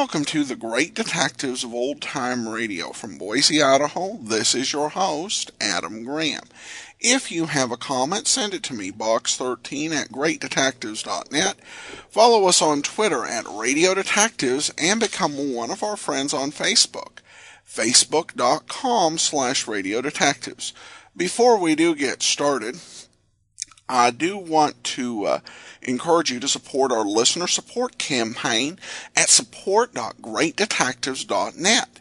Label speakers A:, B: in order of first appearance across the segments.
A: welcome to the Great Detectives of Old Time Radio. From Boise, Idaho, this is your host, Adam Graham. If you have a comment, send it to me, box13 at greatdetectives.net. Follow us on Twitter at Radio Detectives and become one of our friends on Facebook, facebook.com/Radio Detectives. Before we do get started, I do want to encourage you to support our listener support campaign at support.greatdetectives.net.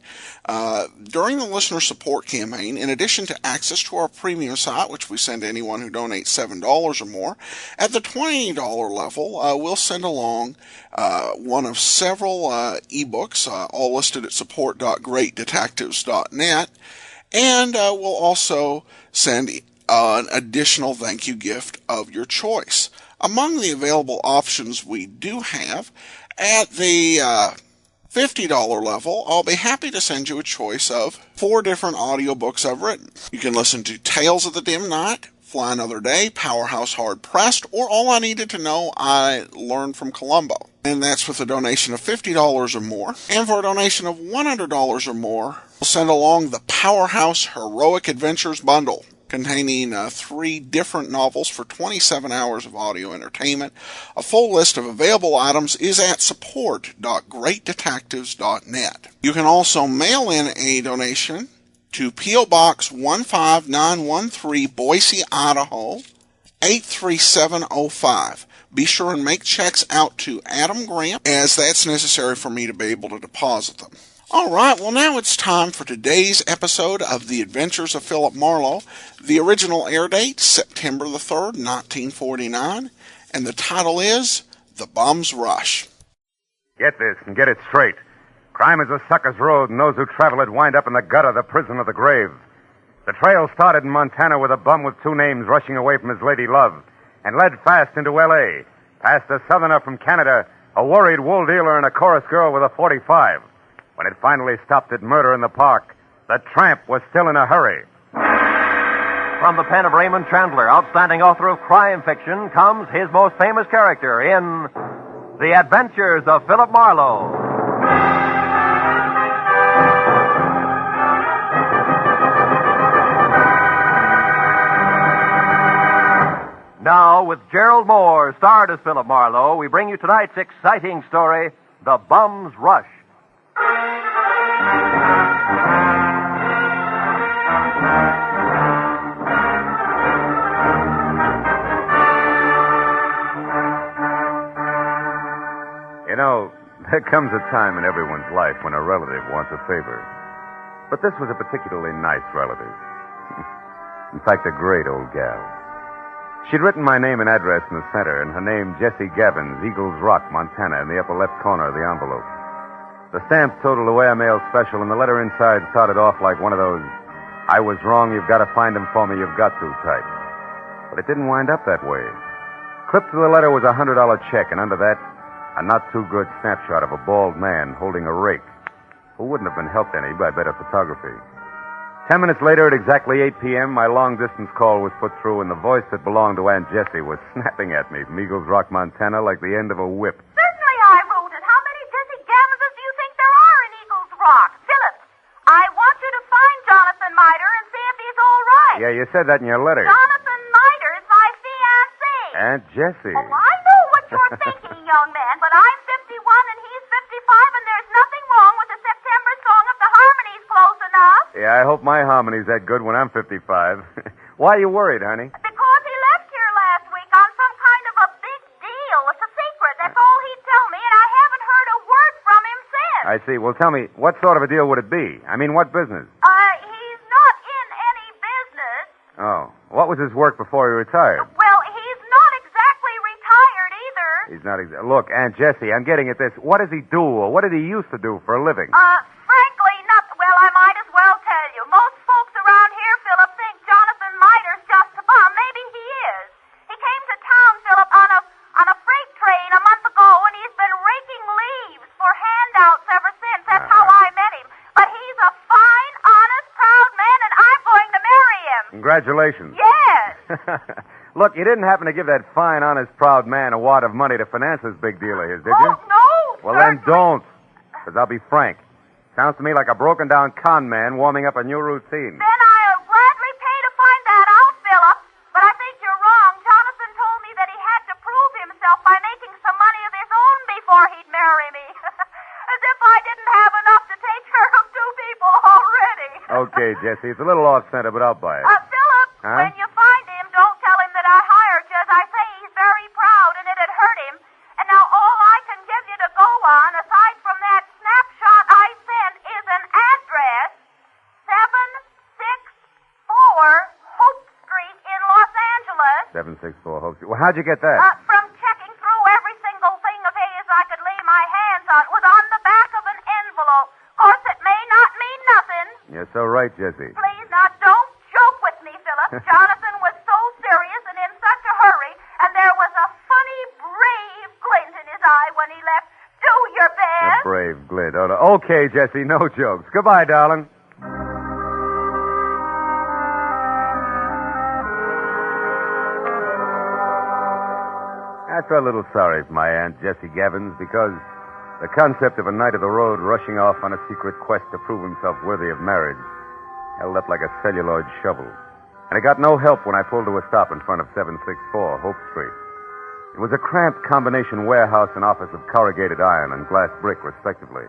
A: During the listener support campaign, in addition to access to our premium site, which we send to anyone who donates $7 or more, at the $20 level, we'll send along one of several ebooks, all listed at support.greatdetectives.net, and we'll also send an additional thank you gift of your choice. Among the available options we do have, at the $50 level, I'll be happy to send you a choice of 4 different audiobooks I've written. You can listen to Tales of the Dim Night, Fly Another Day, Powerhouse Hard Pressed, or All I Needed to Know I Learned from Columbo. And that's with a donation of $50 or more. And for a donation of $100 or more, we'll send along the Powerhouse Heroic Adventures Bundle, containing 3 different novels for 27 hours of audio entertainment. A full list of available items is at support.greatdetectives.net. You can also mail in a donation to P.O. Box 15913, Boise, Idaho, 83705. Be sure and make checks out to Adam Graham, as that's necessary for me to be able to deposit them. All right, well, now it's time for today's episode of The Adventures of Philip Marlowe. The original air date, September the 3rd, 1949, and the title is The Bum's Rush.
B: Get this and get it straight. Crime is a sucker's road, and those who travel it wind up in the gutter, the prison, or the grave. The trail started in Montana with a bum with 2 names rushing away from his lady love, and led fast into L.A., past a southerner from Canada, a worried wool dealer, and a chorus girl with a .45. When it finally stopped at Murder in the Park, the tramp was still in a hurry.
C: From the pen of Raymond Chandler, outstanding author of crime fiction, comes his most famous character in The Adventures of Philip Marlowe. Now, with Gerald Moore, starred as Philip Marlowe, we bring you tonight's exciting story, The Bum's Rush.
B: You know, there comes a time in everyone's life when a relative wants a favor. But this was a particularly nice relative. In fact, a great old gal. She'd written my name and address in the center, and her name, Jessie Gavins, Eagles Rock, Montana, in the upper left corner of the envelope. The stamp totaled away a mail special, and the letter inside started off like one of those, "I was wrong, you've got to find him for me, you've got to" type. But it didn't wind up that way. Clipped to the letter was a $100 check, and under that, a not-too-good snapshot of a bald man holding a rake, who wouldn't have been helped any by better photography. 10 minutes later, at exactly 8 p.m., my long-distance call was put through, and the voice that belonged to Aunt Jessie was snapping at me from Eagles Rock, Montana, like the end of a whip.
D: Certainly I wrote it. How many Jessie Gavinses do you think there are in Eagles Rock? Philip, I want you to find Jonathan Miter and see if he's all right.
B: Yeah, you said that in your letter.
D: Jonathan Miter is my fiancé.
B: Aunt Jessie.
D: Oh, I know what you're thinking, young man, but I'm 51 and he's 55, and there's nothing wrong with a September song if the harmony's close enough.
B: Yeah, I hope my harmony's that good when I'm 55. Why are you worried, honey?
D: Because he left here last week on some kind of a big deal. It's a secret. That's all he'd tell me, and I haven't heard a word from him since.
B: I see. Well, tell me, what sort of a deal would it be? I mean, what business?
D: He's not in any business.
B: Oh. What was his work before he retired?
D: Well, he's not exactly retired either.
B: He's not Look, Aunt Jessie, I'm getting at this. What does he do, or what did he used to do for a living?
D: Frankly, not... Well, I might as well tell you. Most folks around here, Philip, think Jonathan Miter's just a bum. Maybe he is. He came to town, Philip, on a freight train a month ago, and he's been raking leaves for handouts ever since. That's how I met him. But he's a fine, honest, proud man, and I'm going to marry him.
B: Congratulations.
D: Yes.
B: Look, you didn't happen to give that fine, honest, proud man a wad of money to finance this big deal of his, did you?
D: Oh, no.
B: Well, then don't. because I'll be frank. Sounds to me like a broken-down con man warming up a new routine.
D: Then I'll gladly pay to find that out, Philip. But I think you're wrong. Jonathan told me that he had to prove himself by making some money of his own before he'd marry me. As if I didn't have enough to take care of two people already.
B: Okay, Jessie, it's a little off-center, but I'll buy it.
D: Philip,
B: Huh?
D: when you find him, don't tell him that I hired you. As I say, he's very proud, and it'd hurt him. And now all I can give you to go on, aside from that snapshot I sent, is an address, 764 Hope Street in Los Angeles.
B: 764 Hope Street. Well, how'd you get that?
D: From checking through every single thing of his I could lay my hands on. It was on the back of an envelope. Of course, it may not mean nothing.
B: You're so right, Jessie.
D: Please, now, don't joke with me, Philip. Jonathan was so serious and in such a hurry, and there was a funny, brave glint in his eye when he left. Do your
B: A
D: best.
B: brave glint. Oh, no. Okay, Jessie, no jokes. Goodbye, darling. I felt a little sorry for my Aunt Jessie Gavins because the concept of a knight of the road rushing off on a secret quest to prove himself worthy of marriage held up like a celluloid shovel. And it got no help when I pulled to a stop in front of 764 Hope Street. It was a cramped combination warehouse and office of corrugated iron and glass brick, respectively,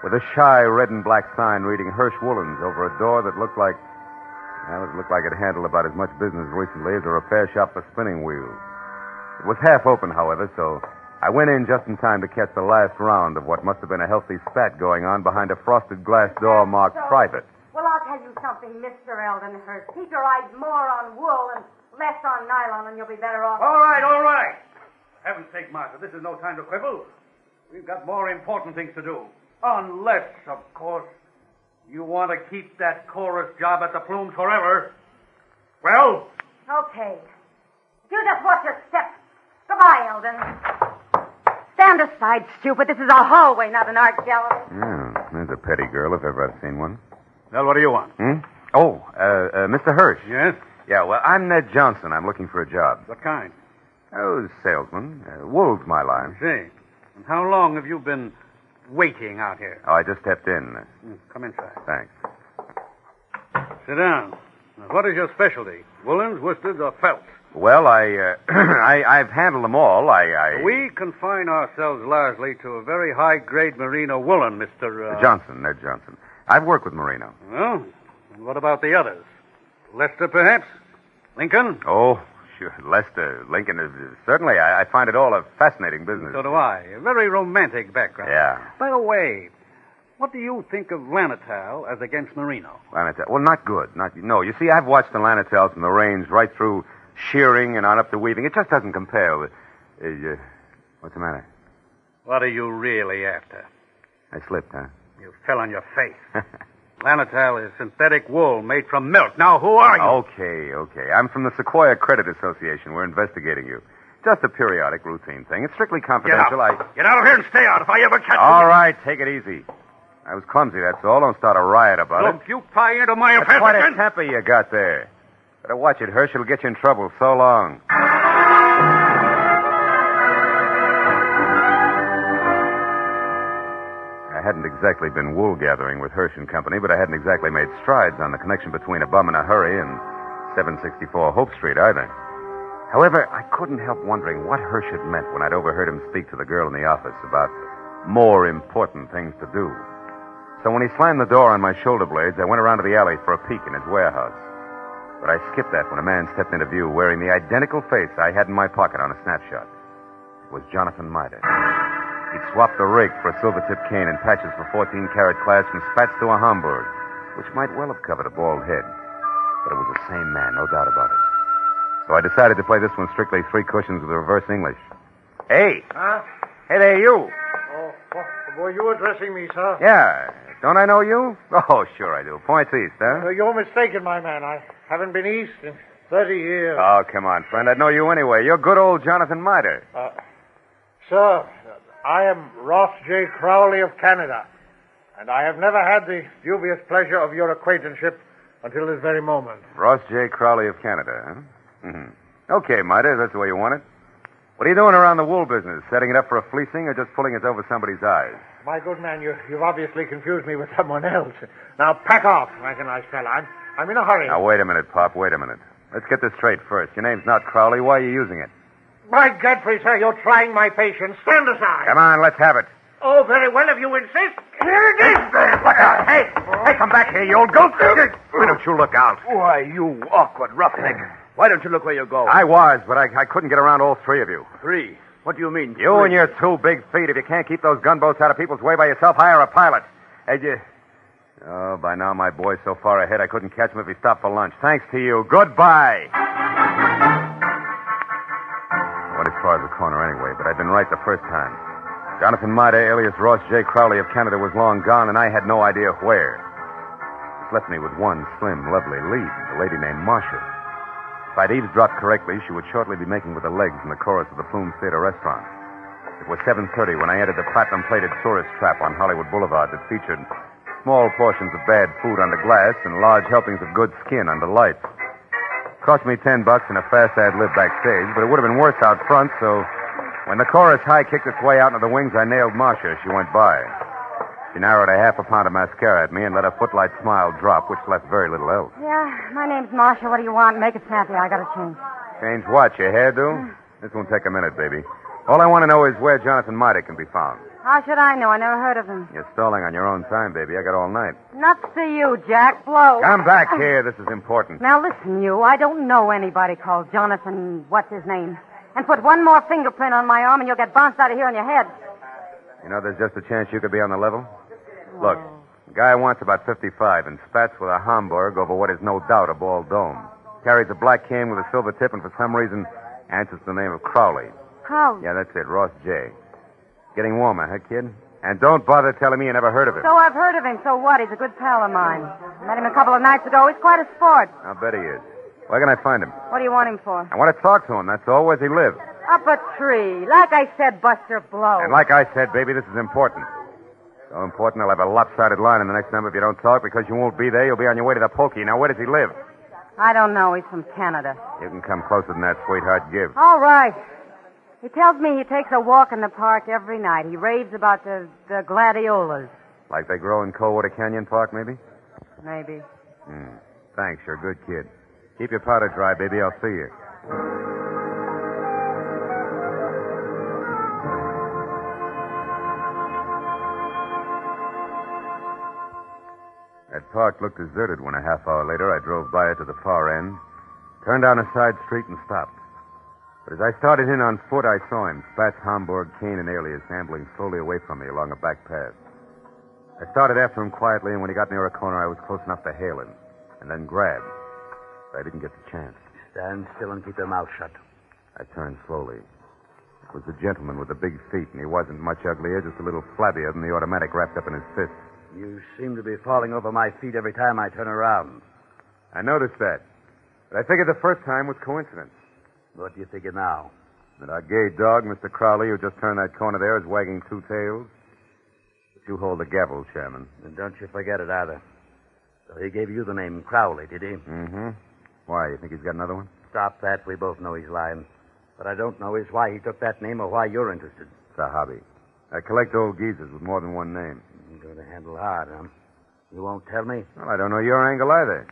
B: with a shy red and black sign reading Hirsch Woolens over a door that looked like it handled about as much business recently as a repair shop for spinning wheels. It was half open, however, so I went in just in time to catch the last round of what must have been a healthy spat going on behind a frosted glass door marked private.
E: Well, I'll tell you something, Mr. Eldenhurst. Keep your eyes more on wool and less on nylon, and you'll be better off.
F: All right, all right. For heaven's sake, Martha, this is no time to quibble. We've got more important things to do. Unless, of course, you want to keep that chorus job at the Plumes forever. Well?
E: Okay. You just watch your step. Goodbye, Eldon. Stand aside, stupid. This is a hallway, not an art gallery.
B: Yeah, there's a petty girl if ever I've seen one.
F: Well, what do you want?
B: Oh, Mr. Hirsch.
F: Yes?
B: Yeah, well, I'm Ned Johnson. I'm looking for a job.
F: What kind?
B: Oh, salesman. Wool's my line.
F: I see. And how long have you been waiting out here?
B: Oh, I just stepped in.
F: Come inside.
B: Thanks.
F: Sit down. Now, what is your specialty? Woolens, worsteds, or felts?
B: Well, I've handled them all.
F: We confine ourselves largely to a very high-grade merino woolen, Mr.
B: Johnson, Ned Johnson. I've worked with merino.
F: Well, and what about the others? Lester, perhaps? Lincoln?
B: Oh, sure. Lester, Lincoln, certainly. I find it all a fascinating business.
F: So do I. A very romantic background.
B: Yeah.
F: By the way, what do you think of Lanatal as against merino?
B: Lanatal. Well, not good. No, you see, I've watched the Lanatals from the range right through shearing and on up to weaving. It just doesn't compare with... what's the matter?
F: What are you really after?
B: I slipped, huh?
F: You fell on your face. Lanatal is synthetic wool made from milk. Now, who are you?
B: Okay. I'm from the Sequoia Credit Association. We're investigating you. Just a periodic routine thing. It's strictly confidential.
F: Get out of here and stay out if I ever catch you.
B: All right, take it easy. I was clumsy, that's all. Don't start a riot about it.
F: Look, you pry into my
B: That's
F: affairs
B: quite
F: again.
B: a temper you got there. Better watch it, Hirsch. It'll get you in trouble. So long. I hadn't exactly been wool gathering with Hirsch and Company, but I hadn't exactly made strides on the connection between a bum in a hurry and 764 Hope Street either. However, I couldn't help wondering what Hirsch had meant when I'd overheard him speak to the girl in the office about more important things to do. So when he slammed the door on my shoulder blades, I went around to the alley for a peek in his warehouse. But I skipped that when a man stepped into view wearing the identical face I had in my pocket on a snapshot. It was Jonathan Mider. He'd swapped the rig for a silver-tipped cane and patches for 14-carat class from spats to a Hamburg, which might well have covered a bald head. But it was the same man, no doubt about it. So I decided to play this one strictly three cushions with reverse English. Hey!
G: Huh?
B: Hey there, you!
G: Oh, were you addressing me, sir?
B: Yeah. Don't I know you? Oh, sure I do. Points east, huh?
G: You're mistaken, my man. I haven't been east in 30 years.
B: Oh, come on, friend. I'd know you anyway. You're good old Jonathan Mider.
G: Sir, I am Ross J. Crowley of Canada, and I have never had the dubious pleasure of your acquaintanceship until this very moment.
B: Ross J. Crowley of Canada, huh? Mm-hmm. Okay, Mider, that's the way you want it. What are you doing around the wool business? Setting it up for a fleecing or just pulling us over somebody's eyes?
G: My good man, you've obviously confused me with someone else. Now, pack off, like a nice fella. I'm in a hurry.
B: Now, wait a minute, Pop. Wait a minute. Let's get this straight first. Your name's not Crowley. Why are you using it?
G: By Godfrey, sir, you're trying my patience. Stand aside.
B: Come on, let's have it.
G: Oh, very well, if you insist. Here it is.
B: Look out. Hey, come back here, you old goat. Why don't you look out?
H: Why, you awkward roughneck. Why don't you look where you're going?
B: I was, but I couldn't get around all three of you.
H: Three? What do you mean?
B: You and your 2 big feet. If you can't keep those gunboats out of people's way by yourself, hire a pilot. Hey, Oh, by now my boy's so far ahead I couldn't catch him if he stopped for lunch. Thanks to you. Goodbye. Went as far as the corner anyway, but I'd been right the first time. Jonathan Maida, alias Ross J. Crowley of Canada, was long gone, and I had no idea where. This left me with one slim, lovely lead, a lady named Marcia. If I'd eavesdropped correctly, she would shortly be making with the legs in the chorus of the Plume Theater restaurant. It was 7:30 when I entered the platinum-plated tourist trap on Hollywood Boulevard that featured small portions of bad food under glass and large helpings of good skin under lights. Cost me $10 and a fast ad-lib backstage, but it would have been worse out front, so when the chorus high kicked its way out into the wings, I nailed Marcia as she went by. She narrowed a half a pound of mascara at me and let a footlight smile drop, which left very little else.
E: Yeah, my name's Marcia. What do you want? Make it snappy. I gotta change.
B: Change what? Your hairdo? This won't take a minute, baby. All I want to know is where Jonathan Maida can be found.
E: How should I know? I never heard of him.
B: You're stalling on your own time, baby. I got all night.
E: Nuts to you, Jack. Blow.
B: Come back here. This is important.
E: Now listen, you. I don't know anybody called Jonathan, what's his name? And put one more fingerprint on my arm and you'll get bounced out of here on your head.
B: You know, there's just a chance you could be on the level. Look, the guy wants about 55 and spats with a Hamburg over what is no doubt a bald dome. Carries a black can with a silver tip and for some reason answers the name of Crowley.
E: Crowley?
B: Yeah, that's it. Ross J. Getting warmer, huh, kid? And don't bother telling me you never heard of him.
E: So I've heard of him. So what? He's a good pal of mine. Met him a couple of nights ago. He's quite a sport.
B: I'll bet he is. Where can I find him?
E: What do you want him for?
B: I want to talk to him, that's all. Where's he live?
E: Up a tree. Like I said, Buster Blow.
B: And like I said, baby, this is important. So important, I'll have a lopsided line in the next number if you don't talk, because you won't be there. You'll be on your way to the pokey. Now, where does he live?
E: I don't know. He's from Canada.
B: You can come closer than that, sweetheart. Give.
E: All right. He tells me he takes a walk in the park every night. He raves about the gladiolas.
B: Like they grow in Coldwater Canyon Park, maybe?
E: Maybe.
B: Thanks, you're a good kid. Keep your powder dry, baby. I'll see you. That park looked deserted when a half hour later I drove by it to the far end, turned down a side street and stopped. But as I started in on foot, I saw him, Spats, Hamburg, Kane, and Alias, ambling slowly away from me along a back path. I started after him quietly, and when he got near a corner, I was close enough to hail him, and then grab. But I didn't get the chance.
H: Stand still and keep your mouth shut.
B: I turned slowly. It was the gentleman with the big feet, and he wasn't much uglier, just a little flabbier than the automatic wrapped up in his fist.
H: You seem to be falling over my feet every time I turn around.
B: I noticed that. But I figured the first time was coincidence.
H: What do you figure now?
B: That our gay dog, Mr. Crowley, who just turned that corner there, is wagging 2 tails. But you hold the gavel, Chairman.
H: And don't you forget it either. So he gave you the name Crowley, did he?
B: Mm-hmm. Why, you think he's got another one?
H: Stop that. We both know he's lying. What I don't know is why he took that name or why you're interested.
B: It's a hobby. I collect old geezers with more than one name.
H: You're going to handle hard, huh? You won't tell me?
B: Well, I don't know your angle either.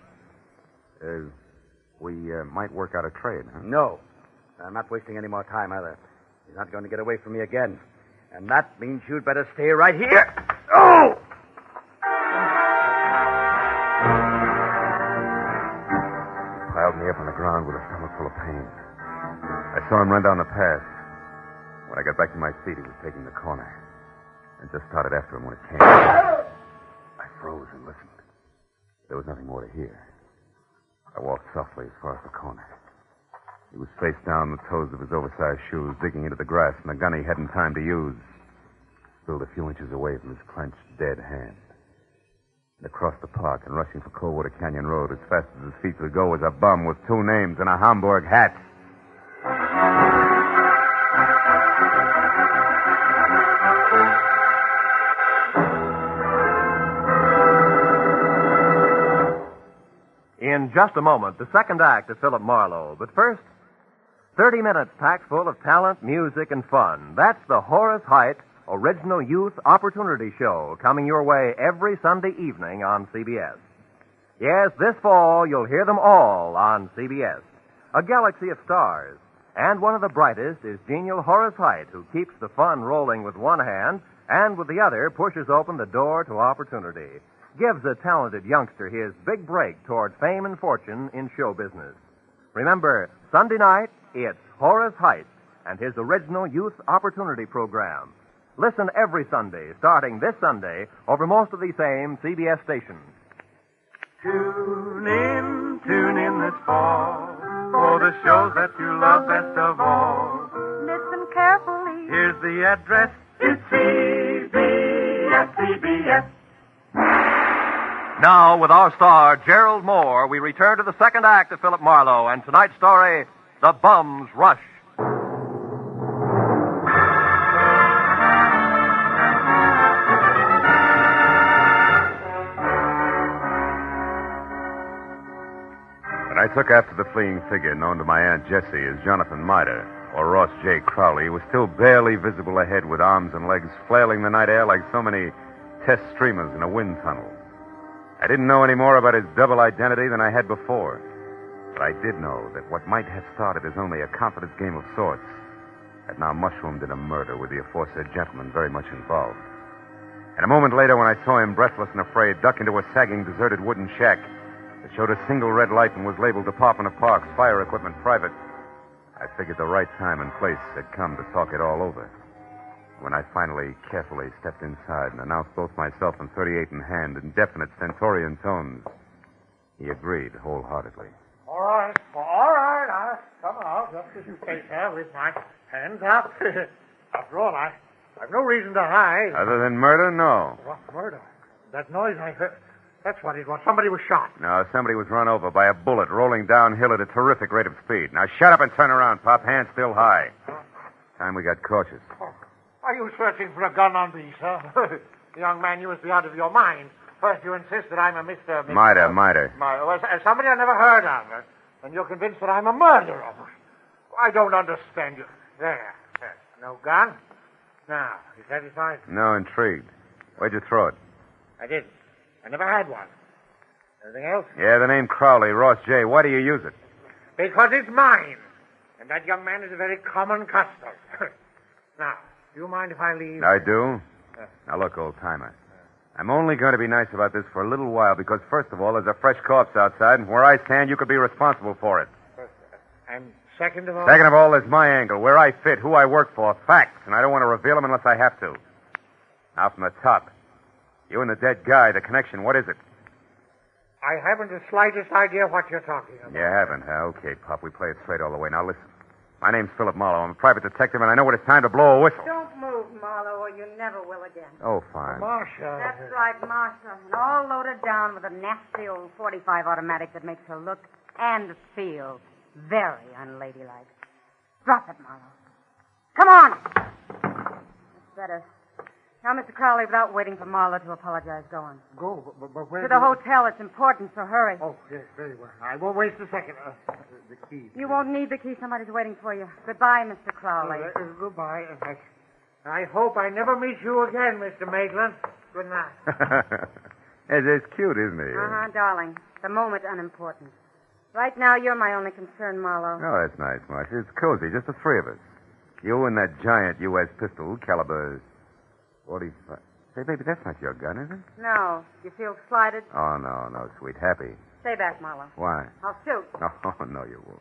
B: We might work out a trade, huh?
H: No. I'm not wasting any more time either. He's not going to get away from me again. And that means you'd better stay right here. Oh!
B: He piled me up on the ground with a stomach full of pain. I saw him run down the path. When I got back to my feet, he was taking the corner. And just started after him when it came. I froze and listened. There was nothing more to hear. I walked softly as far as the corner. He was face down, the toes of his oversized shoes digging into the grass, and the gun he hadn't time to use spilled a few inches away from his clenched, dead hand. And across the park and rushing for Coldwater Canyon Road as fast as his feet could go was a bum with 2 names and a Hamburg hat.
C: In just a moment, the second act of Philip Marlowe. But first, 30 minutes packed full of talent, music, and fun. That's the Horace Heidt Original Youth Opportunity Show, coming your way every Sunday evening on CBS. Yes, this fall you'll hear them all on CBS. A galaxy of stars. And one of the brightest is genial Horace Heidt, who keeps the fun rolling with one hand and with the other pushes open the door to opportunity. Gives a talented youngster his big break toward fame and fortune in show business. Remember, Sunday night, it's Horace Heidt and his original Youth Opportunity Program. Listen every Sunday, starting this Sunday, over most of the same CBS stations.
I: Tune in this fall for the shows that you love best of all.
D: Listen carefully.
I: Here's the address. It's CBS.
C: Now, with our star, Gerald Moore, we return to the second act of Philip Marlowe and tonight's story, The Bum's Rush.
B: When I took after the fleeing figure known to my Aunt Jessie as Jonathan Mitre, or Ross J. Crowley, he was still barely visible ahead with arms and legs flailing the night air like so many test streamers in a wind tunnel. I didn't know any more about his double identity than I had before, but I did know that what might have started as only a confidence game of sorts had now mushroomed in a murder with the aforesaid gentleman very much involved. And a moment later, when I saw him, breathless and afraid, duck into a sagging, deserted wooden shack that showed a single red light and was labeled Department of Parks, Fire Equipment Private, I figured the right time and place had come to talk it all over. When I finally carefully stepped inside and announced both myself and 38 in hand in definite stentorian tones, he agreed wholeheartedly.
G: All right. I'll come out just as you say, sir, with my hands up. After all, I've no reason to hide.
B: Other than murder, no.
G: What murder? That noise I heard, that's what it was. Somebody was shot.
B: No, somebody was run over by a bullet rolling downhill at a terrific rate of speed. Now shut up and turn around, Pop. Hands still high. Time we got cautious.
G: Oh, are you searching for a gun on me, sir? Young man, you must be out of your mind. First, you insist that I'm a Mr.
B: Mitre.
G: Well, somebody I never heard of. And you're convinced that I'm a murderer. I don't understand you. There. No gun? Now, you satisfied?
B: No, intrigued. Where'd you throw it?
G: I didn't. I never had one. Anything else?
B: Yeah, the name Crowley, Ross J. Why do you use it?
G: Because it's mine. And that young man is a very common custom. Now, do you mind if I leave?
B: I do. Now, look, old-timer. I'm only going to be nice about this for a little while because, first of all, there's a fresh corpse outside, and where I stand, you could be responsible for it.
G: And second of all?
B: Second of all, there's my angle, where I fit, who I work for, facts, and I don't want to reveal them unless I have to. Now, from the top. You and the dead guy, the connection, what is it?
G: I haven't the slightest idea what you're talking about.
B: You haven't, huh? Okay, Pop, we play it straight all the way. Now, listen. My name's Philip Marlowe. I'm a private detective, and I know when it's time to blow a whistle.
E: Don't move, Marlowe, or you never will again.
B: Oh, fine.
G: Marcia.
E: That's right, Marcia. And all loaded down with a nasty old .45 automatic that makes her look and feel very unladylike. Drop it, Marlowe. Come on. That's better. Now, Mr. Crowley, without waiting for Marlowe to apologize, go on.
G: Go, but where?
E: To the hotel. It's important, so hurry.
G: Oh, yes, very well. I won't waste a second. The key.
E: You won't need the key. Somebody's waiting for you. Goodbye, Mr. Crowley.
G: Goodbye. I hope I never meet you again, Mr. Maitland. Good night.
B: It's cute, isn't he?
E: Uh-huh, darling. The moment's unimportant. Right now, you're my only concern, Marlowe.
B: Oh, that's nice, Marcia. It's cozy, just the three of us. You and that giant U.S. pistol, caliber 45. Say, baby, that's not your gun, is it?
E: No. You feel slighted?
B: Oh, no, sweet. Happy.
E: Stay back, Marlowe.
B: Why?
E: I'll shoot.
B: No, you won't.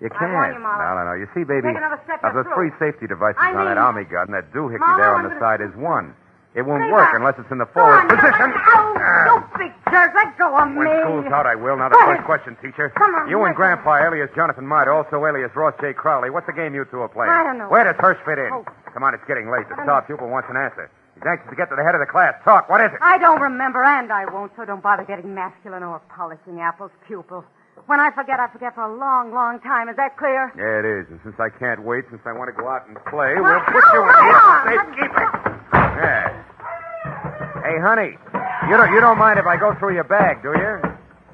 B: You
E: I
B: can't.
E: warn you, Marlowe.
B: No. You see, baby,
E: Take another step,
B: of the
E: you're
B: three
E: through.
B: safety devices
E: I
B: on that
E: mean-
B: army gun, that doohickey
E: Marlowe,
B: there on
E: I'm
B: the
E: gonna-
B: side is one. It won't
E: Stay
B: work
E: back.
B: unless it's in the
E: Go on,
B: forward position.
E: You big jerk. Let go of
B: When
E: me.
B: school's out, I will. Now, the
E: Go
B: first
E: ahead.
B: question, teacher.
E: Come on,
B: You and
E: let go.
B: Grandpa, alias Jonathan Mitre, also alias Ross J. Crowley. What's the game you two are playing?
E: I don't know.
B: Where does Hirsch fit in?
E: Oh.
B: Come on, it's getting late. The
E: I don't
B: star
E: know.
B: pupil wants an answer. He's anxious to get to the head of the class. Talk. What is it?
E: I don't remember, and I won't, so don't bother getting masculine or polishing apples, pupil. When I forget for a long, long time. Is that clear?
B: Yeah, it is. And since I can't wait, since I want to go out and play,
E: Well,
B: we'll put you in
E: hold
B: here
E: on.
B: for safekeeping. Yeah. Hey, honey, you don't mind if I go through your bag, do you?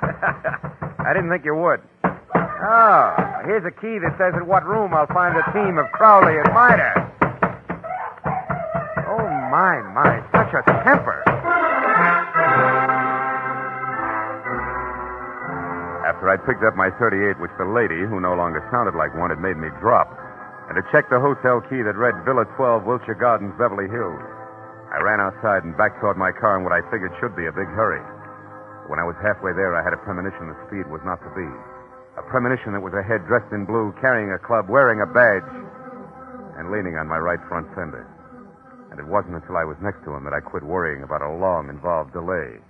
B: I didn't think you would. Oh, Here's a key that says in what room I'll find the team of Crowley and Mitre. Oh, my, such a temper. After I'd picked up my .38, which the lady, who no longer sounded like one, had made me drop, and had checked the hotel key that read Villa 12, Wilshire Gardens, Beverly Hills, I ran outside and back toward my car in what I figured should be a big hurry. When I was halfway there, I had a premonition the speed was not to be. A premonition that was a head dressed in blue, carrying a club, wearing a badge, and leaning on my right front fender. And it wasn't until I was next to him that I quit worrying about a long, involved delay.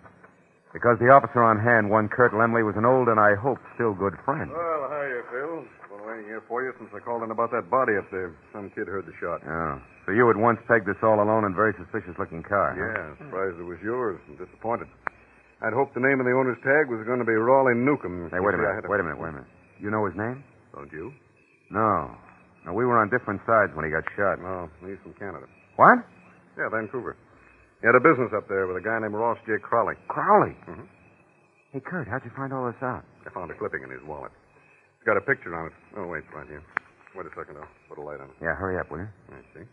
B: Because the officer on hand, one Kurt Lemley, was an old and I hope still good friend.
J: Well, hiya, Phil. Been waiting here for you since I called in about that body up there. Some kid heard the shot.
B: Oh. So you had once pegged this all-alone and very suspicious-looking car, huh?
J: Yeah, surprised it was yours. I'm disappointed. I'd hoped the name of the owner's tag was going to be Raleigh Newcomb.
B: Hey, wait a minute. You know his name?
J: Don't you?
B: No. No, we were on different sides when he got shot.
J: No, he's from Canada.
B: What?
J: Yeah, Vancouver. He had a business up there with a guy named Ross J. Crowley.
B: Crowley?
J: Mm-hmm.
B: Hey, Kurt, how'd you find all this out?
J: I found a clipping in his wallet. It's got a picture on it. Oh, wait, it's right here. Wait a second, I'll put a light on it.
B: Yeah, hurry up, will you?
J: I see.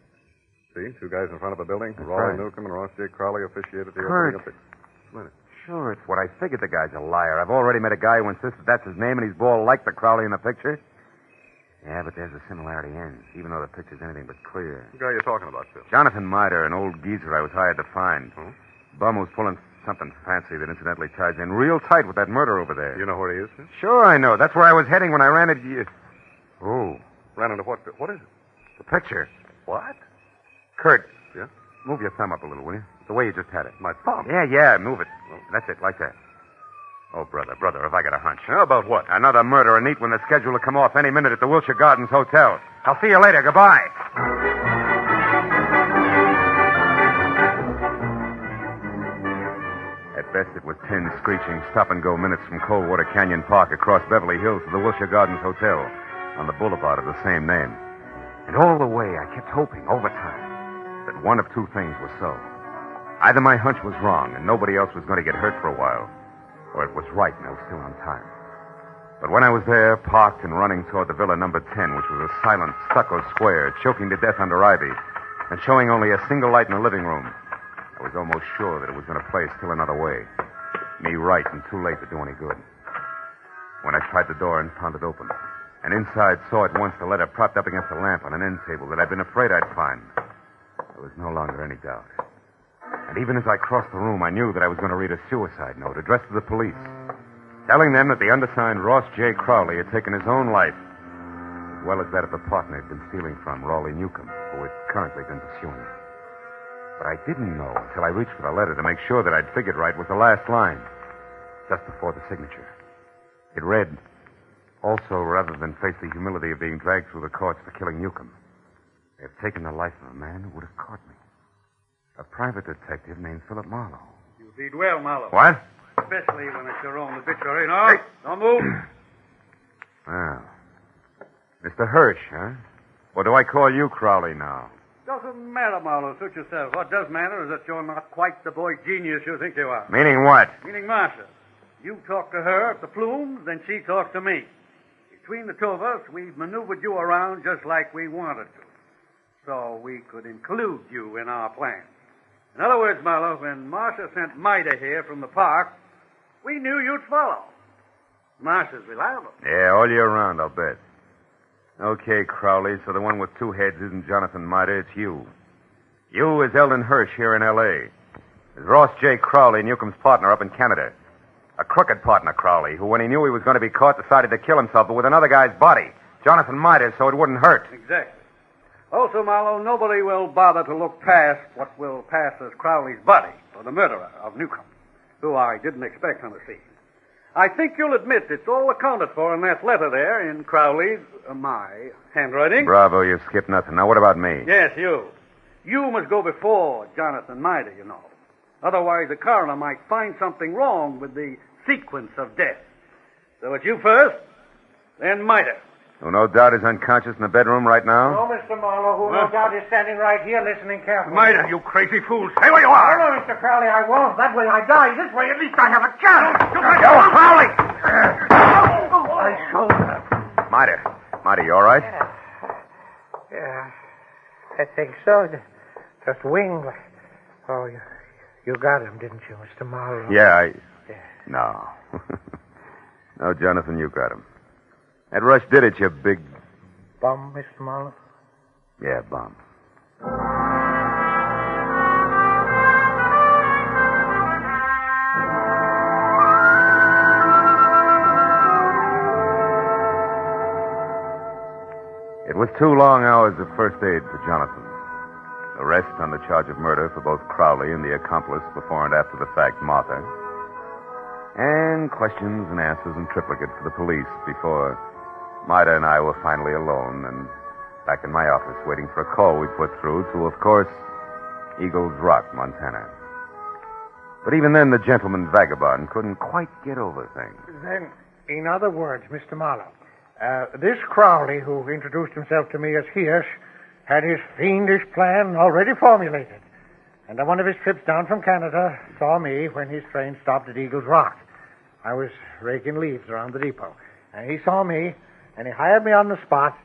J: See, two guys in front of a building.
B: That's
J: Raleigh
B: right.
J: Newcomb and Ross J. Crowley officiated the
B: Kurt.
J: opening of the... Wait a minute.
B: Sure, it's what I figured. The guy's a liar. I've already met a guy who insists that's his name, and he's bald like the Crowley in the picture. Yeah, but there's a similarity ends, even though the picture's anything but clear.
J: What guy are you talking about, Phil?
B: Jonathan Mitre, an old geezer I was hired to find.
J: Hmm?
B: Bum who's pulling something fancy that incidentally ties in real tight with that murder over there.
J: You know where he is, Phil?
B: Sure, I know. That's where I was heading when I ran into you. Oh,
J: Ran into what, Phil? What is it?
B: the picture.
J: What?
B: Kurt.
J: Yeah?
B: Move your thumb up a little, will you? The way you just had it.
J: My thumb?
B: Yeah, move it. That's it, like that. Oh, brother, have I got a hunch.
J: How about what?
B: Another murder, a neat one that's scheduled to come off any minute at the Wilshire Gardens Hotel. I'll see you later. Goodbye. At best, it was 10 screeching stop-and-go minutes from Coldwater Canyon Park across Beverly Hills to the Wilshire Gardens Hotel on the boulevard of the same name. And all the way, I kept hoping, over time, that one of two things was so. Either my hunch was wrong and nobody else was going to get hurt for a while, or it was right and I was still on time. But when I was there, parked and running toward the villa number 10, which was a silent stucco square, choking to death under ivy, and showing only a single light in the living room, I was almost sure that it was going to play still another way. Me right and too late to do any good. When I tried the door and found it open, and inside saw at once the letter propped up against a lamp on an end table that I'd been afraid I'd find, there was no longer any doubt. And even as I crossed the room, I knew that I was going to read a suicide note addressed to the police, telling them that the undersigned Ross J. Crowley had taken his own life, as well as that of the partner he'd been stealing from, Raleigh Newcomb, who had currently been pursuing him. But I didn't know until I reached for the letter to make sure that I'd figured right was the last line, just before the signature. It read, "Also, rather than face the humility of being dragged through the courts for killing Newcomb, they have taken the life of a man who would have caught me. A private detective named Philip Marlowe."
F: You read well, Marlowe.
B: What?
F: Especially when it's your own obituary. No, don't move.
B: Well, Mr. Hirsch, huh? Or do I call you Crowley now?
F: Doesn't matter, Marlowe. Suit yourself. What does matter is that you're not quite the boy genius you think you are.
B: Meaning what?
F: Meaning Marcia. You talk to her at the Plumes, then she talks to me. Between the two of us, we've maneuvered you around just like we wanted to. So we could include you in our plan. In other words, Marlowe, when Marcia sent Mida here from the park, we knew you'd follow. Marcia's reliable.
B: Yeah, all year round, I'll bet. Okay, Crowley, so the one with two heads isn't Jonathan Mitre, it's you. You is Eldon Hirsch here in L.A. Is Ross J. Crowley, Newcomb's partner up in Canada. A crooked partner, Crowley, who, when he knew he was going to be caught, decided to kill himself, but with another guy's body. Jonathan Mitre, so it wouldn't hurt.
F: Exactly. Also, Marlowe, nobody will bother to look past what will pass as Crowley's buddy, or the murderer of Newcomb, who I didn't expect on the scene. I think you'll admit it's all accounted for in that letter there in Crowley's, my handwriting.
B: Bravo, you skipped nothing. Now, what about me?
F: Yes, you. You must go before Jonathan Mitre, you know. Otherwise, the coroner might find something wrong with the sequence of death. So it's you first, then Mitre.
B: Who no doubt is unconscious in the bedroom right now?
G: Oh, Mr. Marlowe, who no doubt is standing right here listening carefully.
F: Mitre, you crazy fool. Stay where you are.
G: No, Mr. Crowley, I won't. That way I die. This way, at least I have a chance.
B: Yo, Crowley!
G: My shoulder.
B: Marty, you all right?
G: Yeah, I think so. Just winged. Oh, you got him, didn't you, Mr. Marlowe?
B: Yeah, No. No, Jonathan, you got him. That rush did it, you big...
G: Bum, Mr. Marlowe?
B: Yeah, bum. It was 2 long hours of first aid for Jonathan. Arrest on the charge of murder for both Crowley and the accomplice before and after the fact, Martha. And questions and answers in triplicate for the police before Martha and I were finally alone and back in my office waiting for a call we put through to, of course, Eagles Rock, Montana. But even then, the gentleman vagabond couldn't quite get over things.
G: Then, in other words, Mr. Marlowe, this Crowley, who introduced himself to me as Hirsch, had his fiendish plan already formulated. And on one of his trips down from Canada, saw me when his train stopped at Eagles Rock. I was raking leaves around the depot. And he saw me, and he hired me on the spot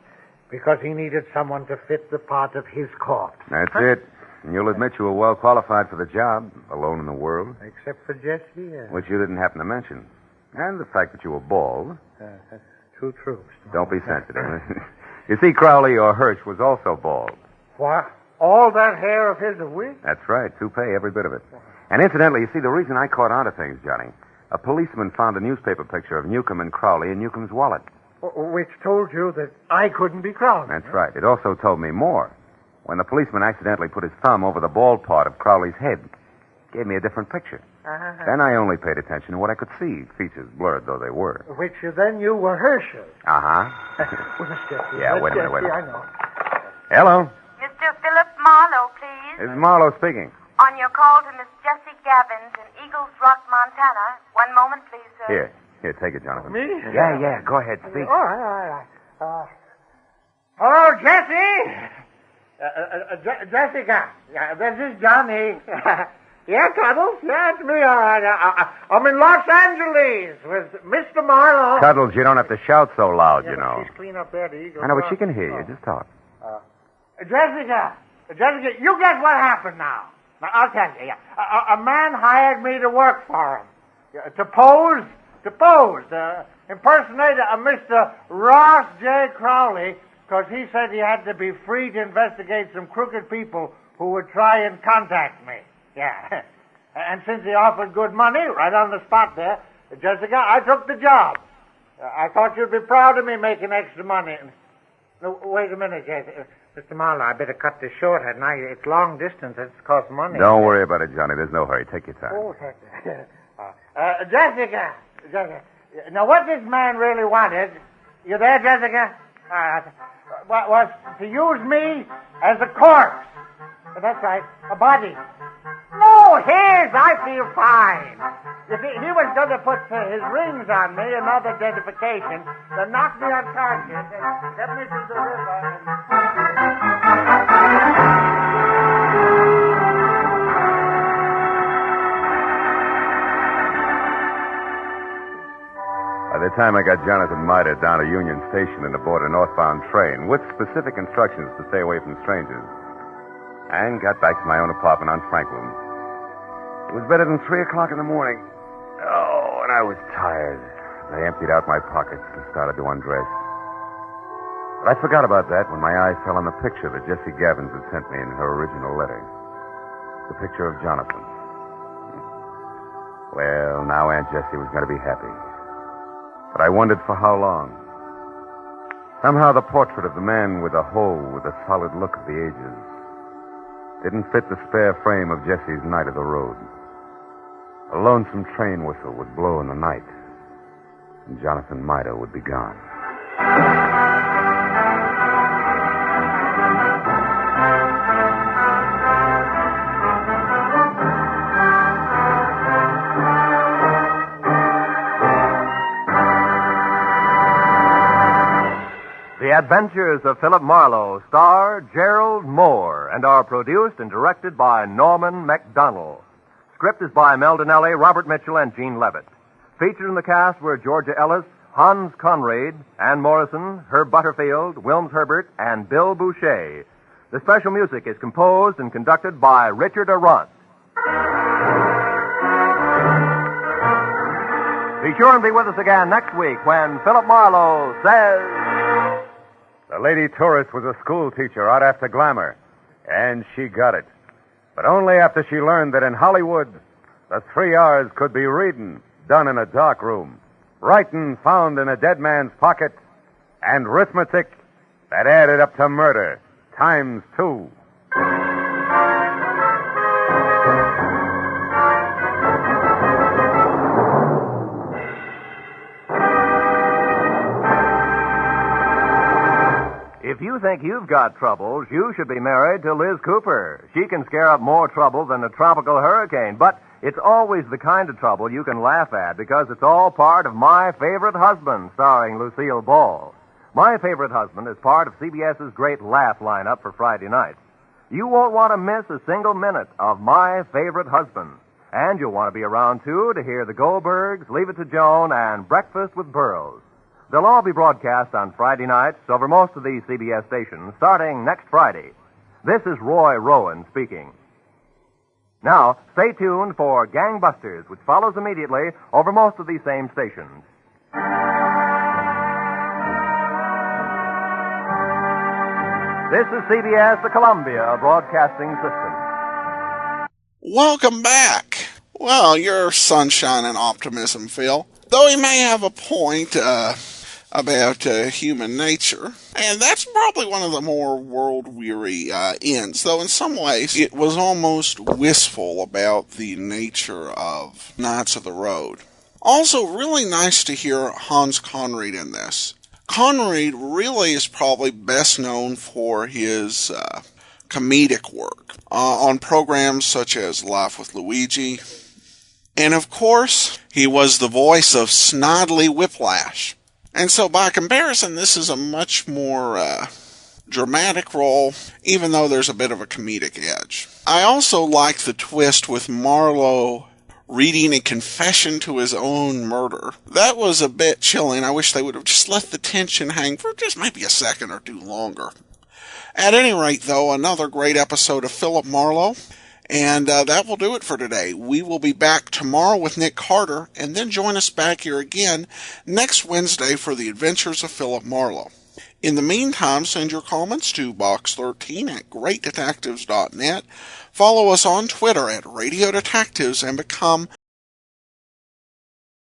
G: because he needed someone to fit the part of his corpse.
B: That's it. And you'll admit you were well qualified for the job, alone in the world.
G: Except for Jesse, yeah.
B: Which you didn't happen to mention. And the fact that you were bald.
G: That's too true, Mr.
B: Don't be sensitive. You see, Crowley or Hirsch was also bald.
G: What? All that hair of his a week?
B: That's right. Toupee, every bit of it. And incidentally, you see, the reason I caught on to things, Johnny, a policeman found a newspaper picture of Newcomb and Crowley in Newcomb's wallet.
G: Which told you that I couldn't be Crowley.
B: That's right. It also told me more. When the policeman accidentally put his thumb over the bald part of Crowley's head, it gave me a different picture. Then I only paid attention to what I could see, features blurred though they were.
G: Which you then knew were Herschel.
B: Uh-huh. Yeah, wait a minute.
G: I know.
B: Hello.
D: Mr. Philip Marlowe, please.
B: This is Marlowe speaking.
D: On your call to Miss Jessie Gavins in Eagles Rock, Montana. One moment, please, sir.
B: Here, take it, Jonathan.
G: Me?
B: Yeah, go ahead, speak.
G: All right. Hello, Jessie. Jessica. Yeah, this is Johnny. Yeah, Cuddles. Yeah, it's me, all right. I'm in Los Angeles with Mr. Marlowe.
B: Cuddles, you don't have to shout so loud, you know.
G: She's clean up there, the Eagle.
B: I know, but she can hear you. Just talk.
G: Jessica, you guess what happened now? Now, I'll tell you. Yeah. A man hired me to work for him. To pose, impersonate a Mr. Ross J. Crowley, because he said he had to be free to investigate some crooked people who would try and contact me. Yeah. And since he offered good money right on the spot there, Jessica, I took the job. I thought you'd be proud of me making extra money. No, wait a minute, Jessica. Mr. Marlowe, I better cut this short. It's long distance. It's cost money.
B: Don't worry about it, Johnny. There's no hurry. Take your time.
G: Oh, Jessica. Now, what this man really wanted, you there, Jessica? Was to use me as a corpse. That's right, a body. Oh, I feel fine. You see, he was going to put his rings on me, another identification, to knock me unconscious and get me to the river.
B: By the time I got Jonathan Miter down to Union Station and aboard a northbound train with specific instructions to stay away from strangers, and got back to my own apartment on Franklin, it was better than 3 o'clock in the morning. Oh, and I was tired. I emptied out my pockets and started to undress. But I forgot about that when my eye fell on the picture that Jessie Gavins had sent me in her original letter. The picture of Jonathan. Well, now Aunt Jessie was going to be happy. But I wondered for how long. Somehow the portrait of the man with the hoe with the solid look of the ages didn't fit the spare frame of Jessie's night of the road. A lonesome train whistle would blow in the night, and Jonathan Miter would be gone.
C: The Adventures of Philip Marlowe star Gerald Moore and are produced and directed by Norman MacDonald. Script is by Mel Donnelly, Robert Mitchell, and Gene Levitt. Featured in the cast were Georgia Ellis, Hans Conried, Ann Morrison, Herb Butterfield, Wilms Herbert, and Bill Boucher. The special music is composed and conducted by Richard Arant. Be sure and be with us again next week when Philip Marlowe says...
B: The lady tourist was a school teacher out after glamour, and she got it. But only after she learned that in Hollywood, the 3 R's could be reading, done in a dark room, writing found in a dead man's pocket, and arithmetic that added up to murder, times 2.
C: If you think you've got troubles, you should be married to Liz Cooper. She can scare up more trouble than a tropical hurricane, but it's always the kind of trouble you can laugh at because it's all part of My Favorite Husband, starring Lucille Ball. My Favorite Husband is part of CBS's great laugh lineup for Friday nights. You won't want to miss a single minute of My Favorite Husband. And you'll want to be around, too, to hear the Goldbergs, Leave It to Joan, and Breakfast with Burroughs. They'll all be broadcast on Friday nights over most of these CBS stations starting next Friday. This is Roy Rowan speaking. Now, stay tuned for Gangbusters, which follows immediately over most of these same stations. This is CBS, the Columbia Broadcasting System.
A: Welcome back. Well, you're sunshine and optimism, Phil. Though he may have a point about human nature, and that's probably one of the more world-weary ends, though in some ways it was almost wistful about the nature of Knights of the Road. Also, really nice to hear Hans Conried in this. Conried really is probably best known for his comedic work on programs such as Life with Luigi, and of course, he was the voice of Snidely Whiplash. And so by comparison, this is a much more dramatic role, even though there's a bit of a comedic edge. I also like the twist with Marlowe reading a confession to his own murder. That was a bit chilling. I wish they would have just let the tension hang for just maybe a second or two longer. At any rate, though, another great episode of Philip Marlowe. And that will do it for today. We will be back tomorrow with Nick Carter, and then join us back here again next Wednesday for the adventures of Philip Marlowe. In the meantime, send your comments to box13@greatdetectives.net. Follow us on Twitter @Radio Detectives and become